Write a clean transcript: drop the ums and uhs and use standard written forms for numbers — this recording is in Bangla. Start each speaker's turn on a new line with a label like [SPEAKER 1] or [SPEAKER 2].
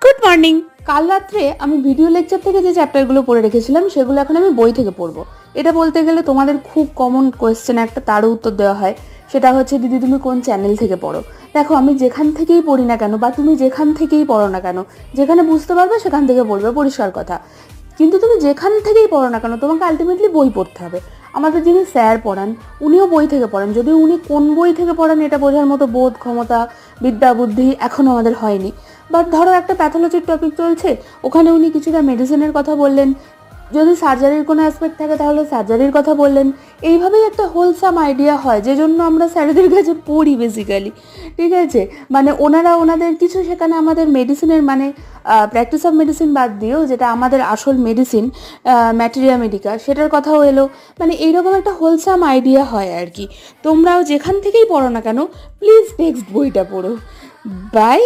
[SPEAKER 1] Good morning. কাল রাত্রে আমি ভিডিও লেকচার থেকে যে চ্যাপ্টারগুলো পড়ে রেখেছিলাম সেগুলো এখন আমি বই থেকে পড়বো। এটা বলতে গেলে তোমাদের খুব কমন কোয়েশ্চেন একটা, তারও উত্তর দেওয়া হয়। সেটা হচ্ছে, দিদি তুমি কোন চ্যানেল থেকে পড়ো? দেখো, আমি যেখান থেকেই পড়ি না কেন বা তুমি যেখান থেকেই পড়ো না কেন, যেখানে বুঝতে পারবে সেখান থেকে পড়বে, পরিষ্কার কথা। কিন্তু তুমি যেখান থেকেই পড়ো না কেন, তোমাকে আলটিমেটলি বই পড়তে হবে। আমাদের যিনি স্যার পড়ান উনিও বই থেকে পড়ান, যদিও উনি কোন বই থেকে পড়ান এটা বোঝার মতো বোধ, ক্ষমতা, বিদ্যা, বুদ্ধি এখনও আমাদের হয়নি। বাট ধরো একটা প্যাথোলজির টপিক চলছে, ওখানে উনি কিছুটা মেডিসিনের কথা বললেন, যদি সার্জারির কোনো অ্যাসপেক্ট থাকে তাহলে সার্জারির কথা বললেন। এইভাবেই একটা হোলসাম আইডিয়া হয়, যে জন্য আমরা স্যারেদের কাছে পড়ি বেসিক্যালি। ঠিক আছে, মানে ওনারা ওনাদের কিছু সেখানে আমাদের মেডিসিনের মানে প্র্যাকটিস অফ মেডিসিন বাদ দিয়েও যেটা আমাদের আসল মেডিসিন, ম্যাটেরিয়া মেডিকা, সেটার কথাও এলো। মানে এইরকম একটা হোলসাম আইডিয়া হয় আর কি। তোমরাও যেখান থেকেই পড়ো না কেন, প্লিজ টেক্সট বইটা পড়ো। বাই।